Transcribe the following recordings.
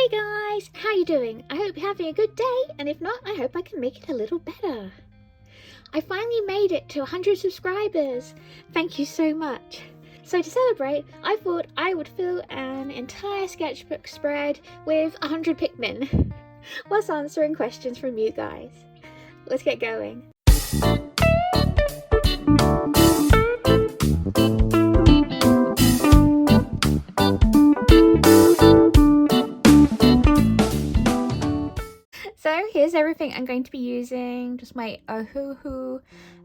Hey guys, how you doing? I hope you're having a good day, and if not, I hope I can make it a little better. I finally made it to 100 subscribers. Thank you so much. So to celebrate, I thought I would fill an entire sketchbook spread with 100 Pikmin whilst answering questions from you guys. Let's get going. So here's everything I'm going to be using. Just my Ohuhu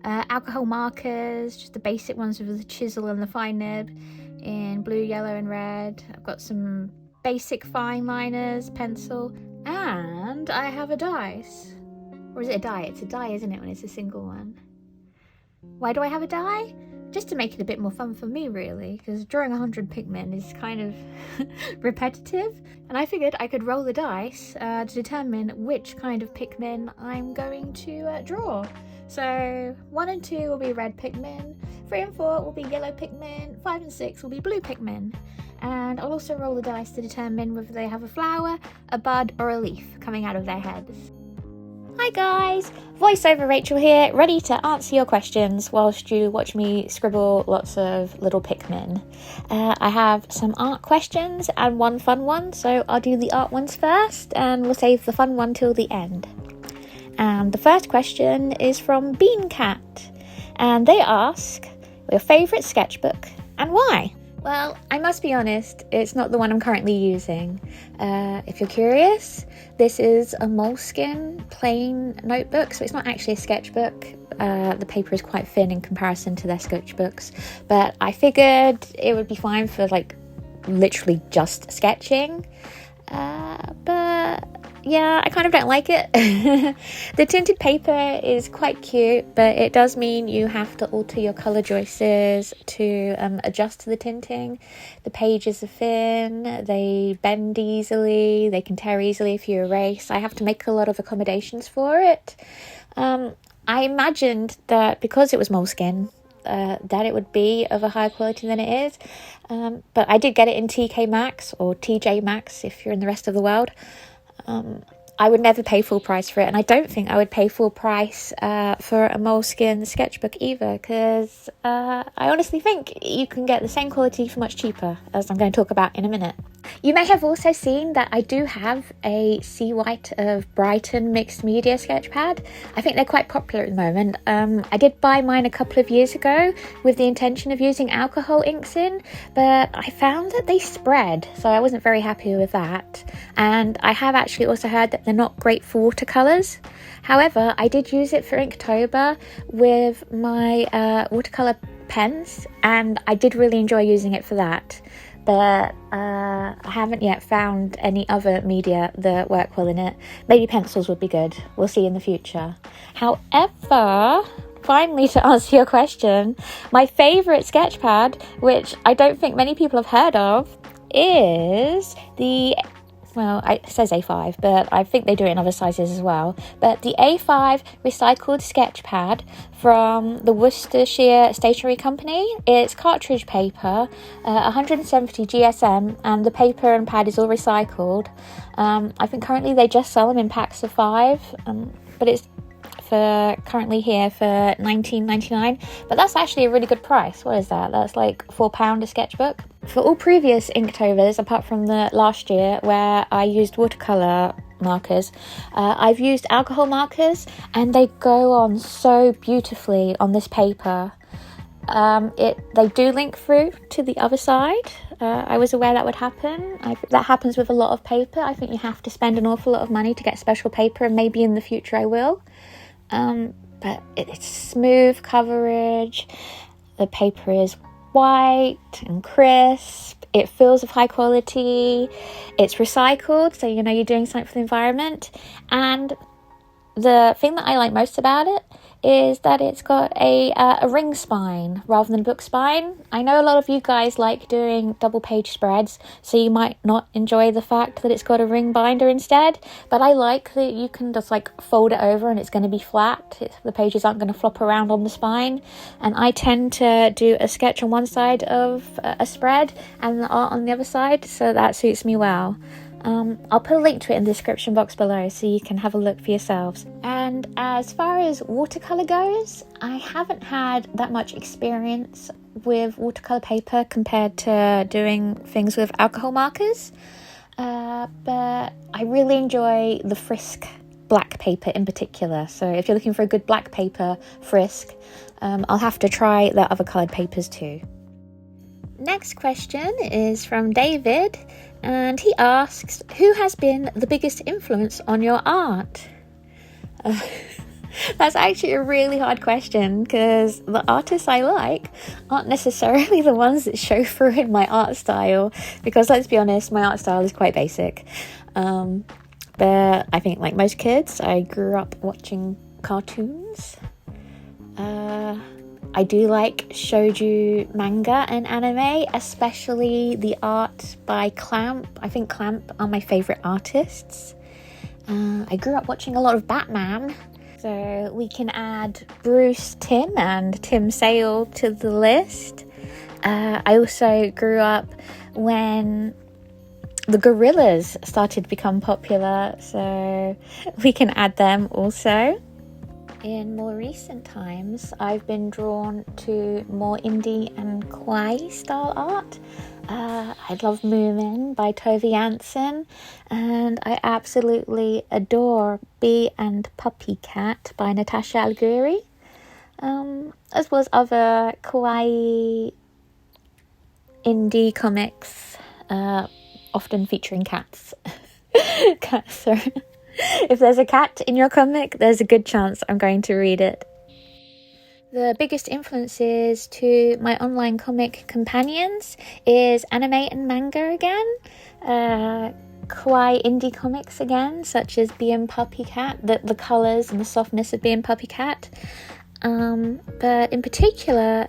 alcohol markers, just the basic ones with the chisel and the fine nib in blue, yellow and red. I've got some basic fine liners, pencil, and I have a dice. Or is it a die? It's a die, isn't it, when it's a single one? Why do I have a die? Just to make it a bit more fun for me, really, because drawing 100 Pikmin is kind of repetitive, and I figured I could roll the dice to determine which kind of Pikmin I'm going to draw. So 1 and 2 will be red Pikmin, 3 and 4 will be yellow Pikmin, 5 and 6 will be blue Pikmin, and I'll also roll the dice to determine whether they have a flower, a bud, or a leaf coming out of their heads. Hi guys, voiceover Rachel here, ready to answer your questions whilst you watch me scribble lots of little Pikmin. I have some art questions and one fun one, so I'll do the art ones first and we'll save the fun one till the end. And the first question is from Beancat, and they ask, your favourite sketchbook and why? Well, I must be honest, it's not the one I'm currently using. If you're curious, this is a Moleskine plain notebook, so it's not actually a sketchbook. The paper is quite thin in comparison to their sketchbooks, but I figured it would be fine for like literally just sketching. But yeah, I kind of don't like it. The tinted paper is quite cute, but it does mean you have to alter your colour choices to adjust to the tinting. The pages are thin, they bend easily, they can tear easily if you erase. I have to make a lot of accommodations for it. I imagined that because it was Moleskine, that it would be of a higher quality than it is, but I did get it in TK Maxx or TJ Maxx if you're in the rest of the world. I would never pay full price for it, and I don't think I would pay full price for a Moleskine sketchbook either, because I honestly think you can get the same quality for much cheaper, as I'm going to talk about in a minute. You may have also seen that I do have a Sea White of Brighton mixed media sketchpad. I think they're quite popular at the moment. I did buy mine a couple of years ago with the intention of using alcohol inks in, but I found that they spread, so I wasn't very happy with that. And I have actually also heard that they're not great for watercolours. However, I did use it for Inktober with my watercolour pens, and I did really enjoy using it for that. But I haven't yet found any other media that work well in it. Maybe pencils would be good. We'll see in the future. However, finally, to answer your question, my favourite sketchpad, which I don't think many people have heard of, is the... well, it says A5, but I think they do it in other sizes as well. But the A5 recycled sketch pad from the Worcestershire Stationery Company. It's cartridge paper, 170 GSM, and the paper and pad is all recycled. I think currently they just sell them in packs of 5, but it's currently here for $19.99, but that's actually a really good price. What is that? That's like £4 a sketchbook. For all previous Inktovers, apart from the last year where I used watercolour markers, I've used alcohol markers, and they go on so beautifully on this paper. They do link through to the other side. I was aware that would happen. That happens with a lot of paper. I think you have to spend an awful lot of money to get special paper, and maybe in the future I will. But it's smooth coverage, the paper is white and crisp, it feels of high quality, it's recycled, so you know you're doing something for the environment. And the thing that I like most about it is that it's got a ring spine rather than a book spine. I know a lot of you guys like doing double page spreads, so you might not enjoy the fact that it's got a ring binder instead, but I like that you can just like fold it over and it's going to be flat. The pages aren't going to flop around on the spine, and I tend to do a sketch on one side of a spread and the art on the other side, so that suits me well. I'll put a link to it in the description box below so you can have a look for yourselves. And as far as watercolour goes, I haven't had that much experience with watercolour paper compared to doing things with alcohol markers, but I really enjoy the Frisk black paper in particular. So if you're looking for a good black paper, Frisk, I'll have to try the other coloured papers too. Next question is from David, and he asks, who has been the biggest influence on your art? That's actually a really hard question, because the artists I like aren't necessarily the ones that show through in my art style, because let's be honest, my art style is quite basic. But I think, like most kids, I grew up watching cartoons. I do like shoujo manga and anime, especially the art by Clamp. I think Clamp are my favourite artists. I grew up watching a lot of Batman, so we can add Bruce Timm and Tim Sale to the list. I also grew up when the Gorillas started to become popular, so we can add them also. In more recent times, I've been drawn to more indie and kawaii style art. I love Moomin by Tove Jansson, and I absolutely adore Bee and Puppy Cat by Natasha Algheri, as well as other kawaii indie comics, often featuring cats. So if there's a cat in your comic, there's a good chance I'm going to read it. The biggest influences to my online comic companions is anime and manga again, kawaii indie comics again, such as Bee and Puppy Cat, the colours and the softness of Bee and Puppy Cat. But in particular,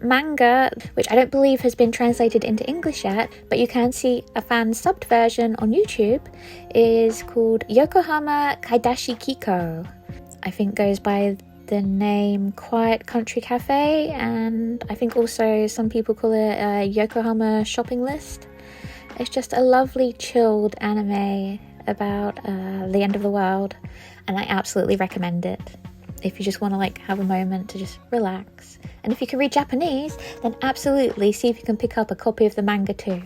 manga, which I don't believe has been translated into English yet, but you can see a fan-subbed version on YouTube, is called Yokohama Kaidashi Kiko. I think goes by the name Quiet Country Cafe, and I think also some people call it Yokohama Shopping List. It's just a lovely chilled anime about the end of the world, and I absolutely recommend it if you just want to have a moment to just relax. And if you can read Japanese, then absolutely see if you can pick up a copy of the manga too.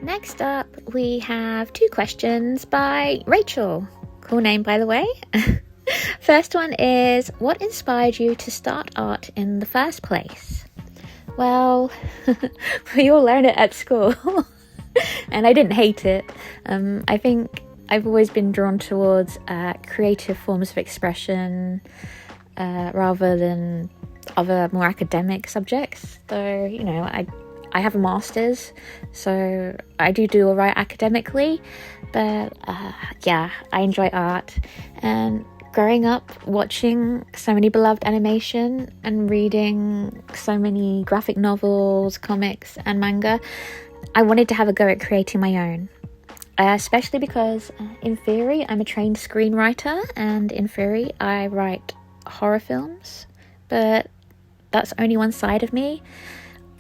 Next up, we have 2 questions by Rachel. Cool name, by the way. First one is, what inspired you to start art in the first place? Well, we all learn it at school, and I didn't hate it. I think I've always been drawn towards creative forms of expression rather than other more academic subjects. Though, I have a master's, so I do all right academically, but I enjoy art. And growing up watching so many beloved animation and reading so many graphic novels, comics and manga, I wanted to have a go at creating my own. Especially because in theory I'm a trained screenwriter, and in theory I write horror films, but that's only one side of me.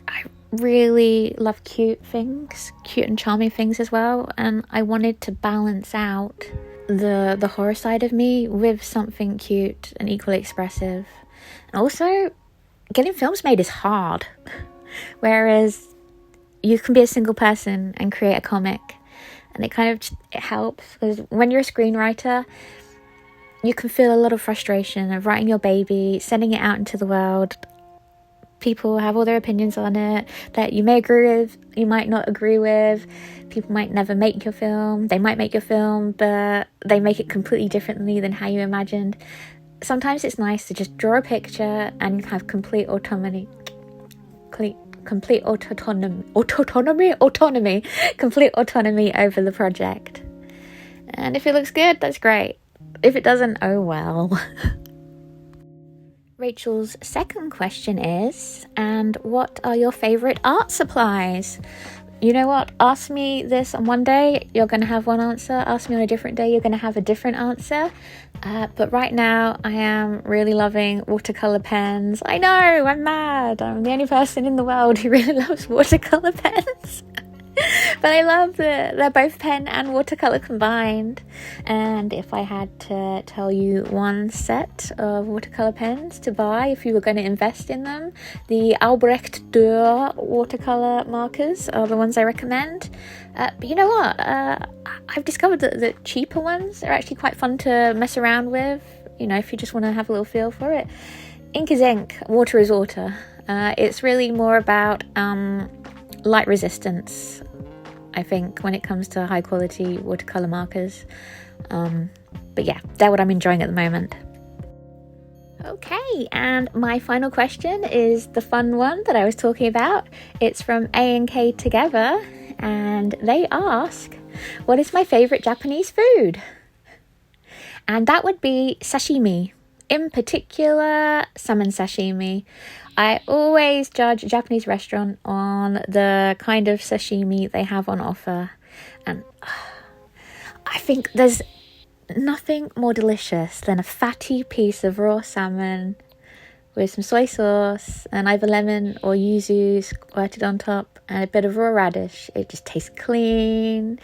I really love cute and charming things as well, and I wanted to balance out the horror side of me with something cute and equally expressive. And also, getting films made is hard, whereas you can be a single person and create a comic, and it helps, because when you're a screenwriter, you can feel a lot of frustration of writing your baby, sending it out into the world. People have all their opinions on it that you may agree with, you might not agree with. People might never make your film. They might make your film, but they make it completely differently than how you imagined. Sometimes it's nice to just draw a picture and have complete autonomy over the project. And if it looks good, that's great. If it doesn't, oh well. Rachel's second question is, and what are your favourite art supplies? You know what? Ask me this on one day, you're going to have one answer. Ask me on a different day, you're going to have a different answer. But right now, I am really loving watercolour pens. I know, I'm mad. I'm the only person in the world who really loves watercolour pens. But I love that they're both pen and watercolor combined. And if I had to tell you one set of watercolor pens to buy if you were going to invest in them, the Albrecht Dürer watercolor markers are the ones I recommend. But you know what? I've discovered that the cheaper ones are actually quite fun to mess around with, you know, if you just want to have a little feel for it. Ink is ink, water is water. It's really more about light resistance, I think, when it comes to high quality watercolor markers. But yeah, they're what I'm enjoying at the moment. Okay, and my final question is the fun one that I was talking about. It's from A&K Together, and they ask, what is my favorite Japanese food? And that would be sashimi. In particular, salmon sashimi. I always judge a Japanese restaurant on the kind of sashimi they have on offer. And I think there's nothing more delicious than a fatty piece of raw salmon with some soy sauce and either lemon or yuzu squirted on top and a bit of raw radish. It just tastes clean,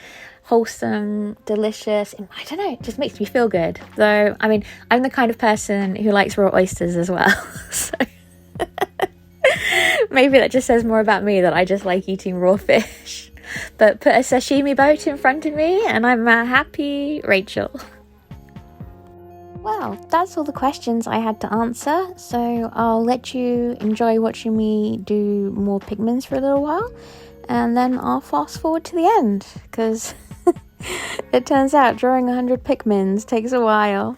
wholesome, delicious. And I don't know, it just makes me feel good. Though, I mean, I'm the kind of person who likes raw oysters as well. So maybe that just says more about me, that I just like eating raw fish. But put a sashimi boat in front of me and I'm a happy Rachel. Well, that's all the questions I had to answer, so I'll let you enjoy watching me do more Pikmins for a little while, and then I'll fast forward to the end, because it turns out drawing 100 Pikmins takes a while.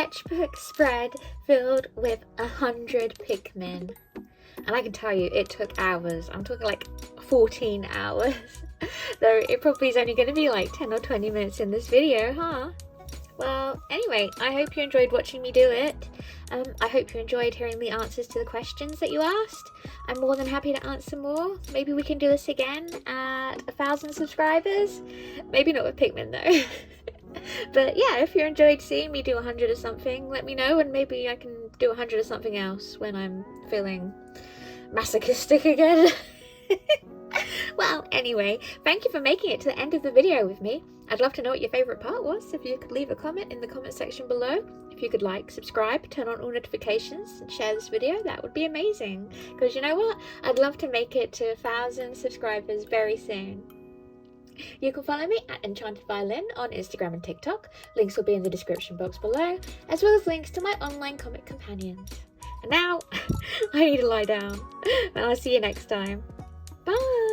sketchbook spread filled with 100 Pikmin. And I can tell you, it took hours. I'm talking like 14 hours. Though it probably is only going to be like 10 or 20 minutes in this video, huh? Well, anyway, I hope you enjoyed watching me do it. I hope you enjoyed hearing the answers to the questions that you asked. I'm more than happy to answer more. Maybe we can do this again at 1,000 subscribers. Maybe not with Pikmin though. But yeah, if you enjoyed seeing me do 100 or something, let me know, and maybe I can do 100 or something else when I'm feeling masochistic again. Well, anyway, thank you for making it to the end of the video with me. I'd love to know what your favourite part was. If you could leave a comment in the comment section below. If you could like, subscribe, turn on all notifications and share this video, that would be amazing. Because you know what? I'd love to make it to 1,000 subscribers very soon. You can follow me at Enchanted Violin on Instagram and TikTok. Links will be in the description box below, as well as links to my online comic companions. And now, I need to lie down. And I'll see you next time. Bye!